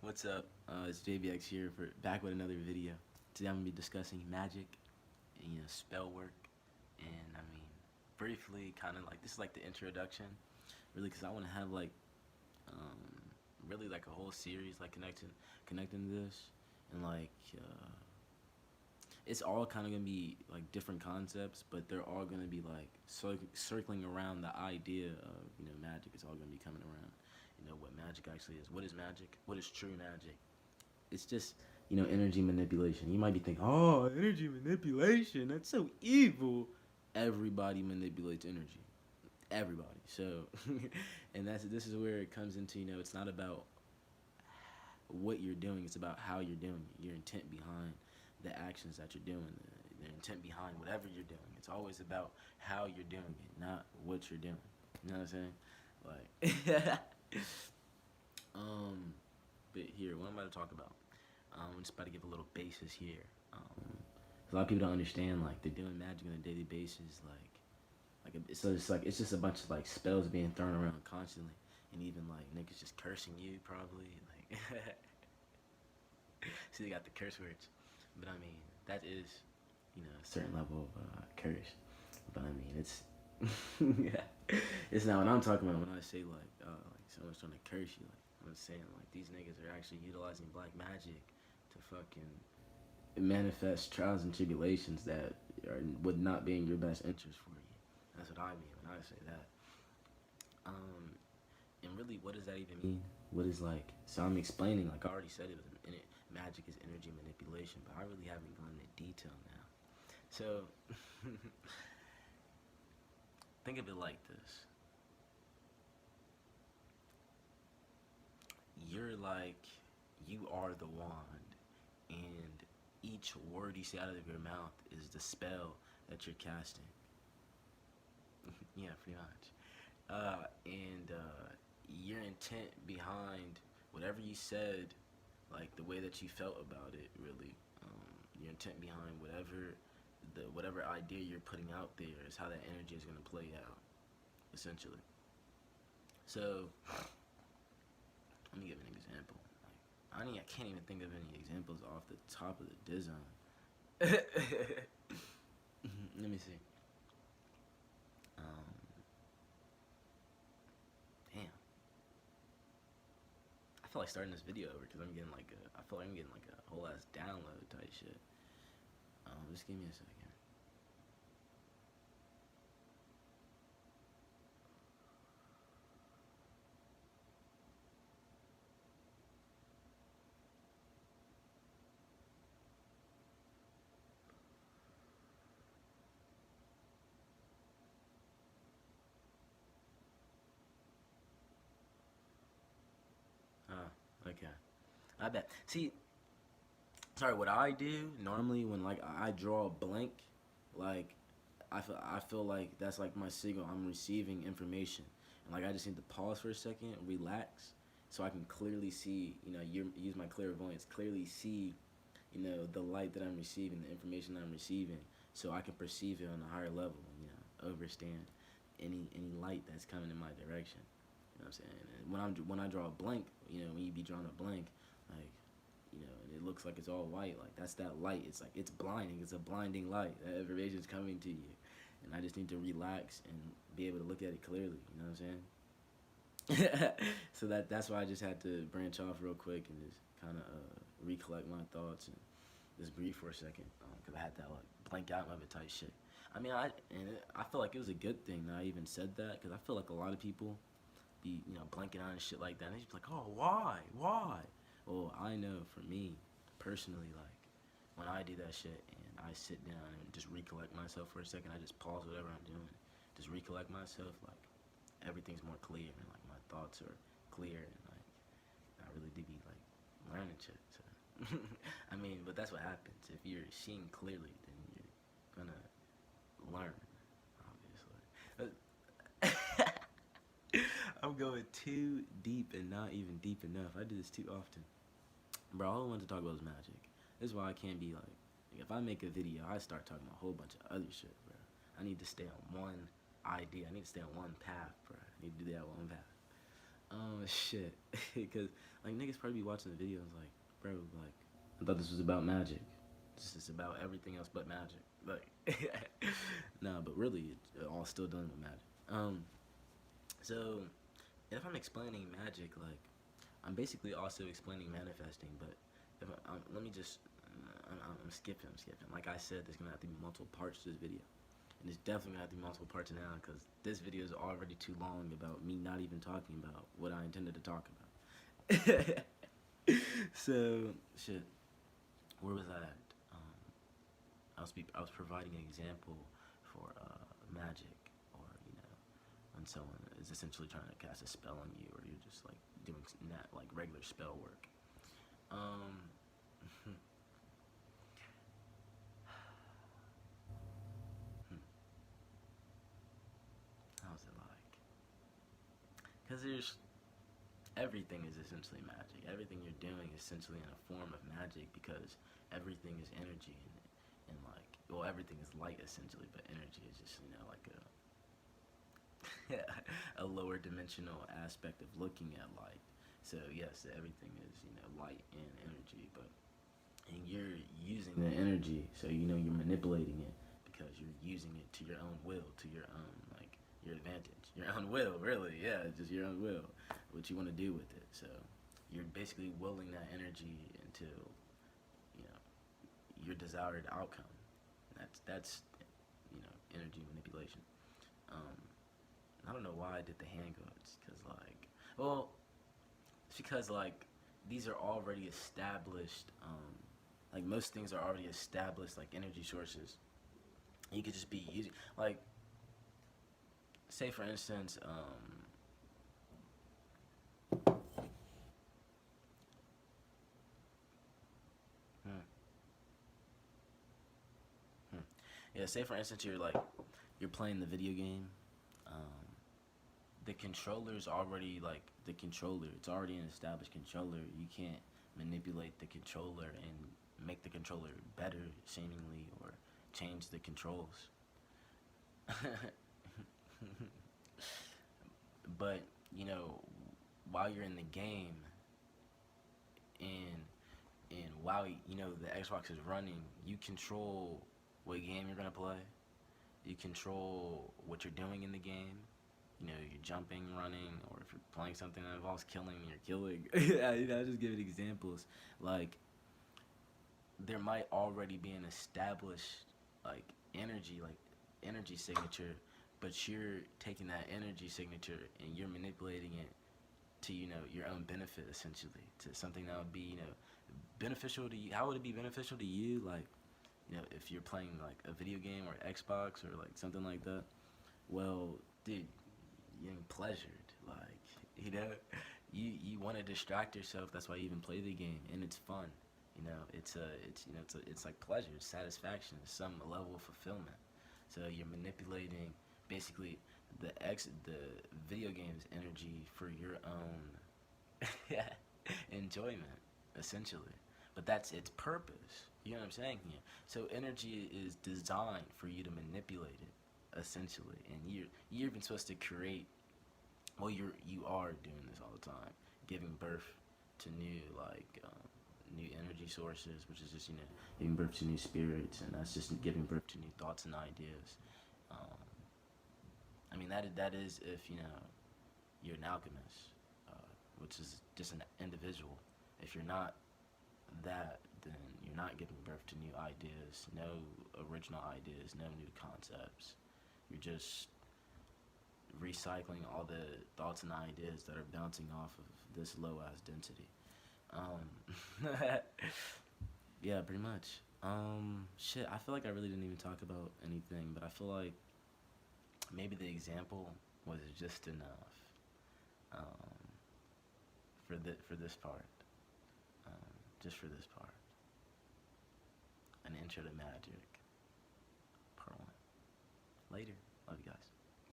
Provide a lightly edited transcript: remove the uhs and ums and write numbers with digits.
What's up? It's JBX here for back with another video. Today I'm gonna be discussing magic, and, spell work, and briefly, kind of like this is like the introduction, really, because I want to have like, um, really like a whole series like connecting this, and it's all kind of gonna be like different concepts, but they're all gonna be like circling around the idea of magic. It's all gonna be coming around what magic actually is. What is magic? What is true magic? It's just energy manipulation. You might be thinking, oh, energy manipulation, that's so evil. Everybody manipulates energy. Everybody. So and this is where it comes into, it's not about what you're doing, it's about how you're doing it, your intent behind the actions that you're doing, the intent behind whatever you're doing. It's always about how you're doing it, not what you're doing. You know what I'm saying? Like but here, what I'm about to talk about, I'm just about to give a little basis here. A lot of people don't understand, like, they're doing magic on a daily basis, so it's just a bunch of like spells being thrown around constantly, and even like niggas just cursing you probably, like see they got the curse words, but that is a certain level of curse, but it's it's not what I'm talking about when I say like someone's trying to curse you. Like I'm saying, like, these niggas are actually utilizing black magic to fucking manifest trials and tribulations that would not be in your best interest for you. That's what I mean when I say that. And really, what does that even mean? What is like? So I'm explaining, like I already said, magic is energy manipulation, but I really haven't gone into detail now. So think of it like this: you're like, you are the wand, and each word you say out of your mouth is the spell that you're casting. Yeah, pretty much. And your intent behind whatever you said, like the way that you felt about it, really, your intent behind whatever idea you're putting out there is how that energy is going to play out, essentially. So let me give an example. I can't even think of any examples off the top of the design. Let me see. Um, Damn. I feel like starting this video over because I feel like I'm getting like a whole ass download type shit. Just give me a second. Okay. I bet. See, sorry, what I do normally when like I draw a blank, like I feel like that's like my signal. I'm receiving information, and like I just need to pause for a second, relax, so I can clearly see. Use my clairvoyance, clearly see, the light that I'm receiving, the information that I'm receiving, so I can perceive it on a higher level. Understand any light that's coming in my direction. You know what I'm saying? And when I draw a blank, when you be drawing a blank, like, and it looks like it's all white, like that's that light. It's like it's blinding. It's a blinding light. That information's coming to you, and I just need to relax and be able to look at it clearly. You know what I'm saying? So that's why I just had to branch off real quick and just kind of recollect my thoughts and just breathe for a second, because I had that like blank out of it type shit. I feel like it was a good thing that I even said that, because I feel like a lot of people be blanking out and shit like that. And they just be like, oh, why? Well, I know for me personally, like when I do that shit and I sit down and just recollect myself for a second, I just pause whatever I'm doing, just recollect myself. Like everything's more clear and like my thoughts are clear, and like I really do be like learning shit. So but that's what happens if you're seeing clearly. Then you're gonna learn, obviously. I'm going too deep and not even deep enough. I do this too often. Bro, all I want to talk about is magic. This is why I can't be like, if I make a video, I start talking about a whole bunch of other shit, bro. I need to stay on one idea. I need to stay on one path, bro. I need to do that one path. Shit, because like niggas probably be watching the videos like, bro, like I thought this was about magic. This is about everything else but magic. Like, nah, but really, it's all still done with magic. So if I'm explaining magic, like I'm basically also explaining manifesting. But if let me just, I'm skipping. I'm skipping. Like I said, there's gonna have to be multiple parts to this video. And there's definitely gonna have to be multiple parts now because this video is already too long about me not even talking about what I intended to talk about. So shit, where was I at? I was providing an example for magic, or you know, when someone is essentially trying to cast a spell on you, or you're just like doing like regular spell work. Um, how's it like? Because there's everything is essentially magic. Everything you're doing is essentially in a form of magic because everything is energy and like well everything is light essentially, but energy is just you know like a lower dimensional aspect of looking at light. So yes, everything is you know light and energy, but and you're using the energy, so you know you're manipulating it because you're using it to your own will, to your own like your advantage, your own will, really, yeah, just your own will, what you want to do with it. So you're basically willing that energy into you know your desired outcome. That's you know energy manipulation. Um, I don't know why I did the hand guards, cause like, well, it's because like these are already established. Like most things are already established, like energy sources. You could just be using, like, say for instance, hmm, hmm. Yeah, say for instance you're playing the video game. Um, the controller's already like the controller. It's already an established controller. You can't manipulate the controller and make the controller better, seemingly, or change the controls. But you know, while you're in the game, and while you know the Xbox is running, you control what game you're gonna play. You control what you're doing in the game. You know, you're jumping, running, or if you're playing something that involves killing, you're killing. Yeah, you know, I just giving examples. Like there might already be an established like like energy signature, but you're taking that energy signature and you're manipulating it to you know your own benefit essentially to something that would be you know beneficial to you. How would it be beneficial to you? Like you know if you're playing like a video game or Xbox or like something like that. Well, dude, you're getting pleasured. Like you know, you want to distract yourself. That's why you even play the game, and it's fun. You know, it's you know it's like pleasure, it's satisfaction, it's some level of fulfillment. So you're manipulating basically the video game's energy for your own enjoyment, essentially. But that's its purpose. You know what I'm saying here? So energy is designed for you to manipulate it, essentially, and you're even supposed to create. Well, you are doing this all the time, giving birth to new new energy sources, which is just you know giving birth to new spirits, and that's just giving birth to new thoughts and ideas. Um, I mean that is if you know you're an alchemist, which is just an individual. If you're not that, then you're not giving birth to new ideas, no original ideas, no new concepts. You're just recycling all the thoughts and ideas that are bouncing off of this low ass density. Yeah, pretty much. Shit, I feel like I really didn't even talk about anything, but I feel like maybe the example was just enough um, for this part. Just for this part. An intro to magic. Part one. Later. Love you guys.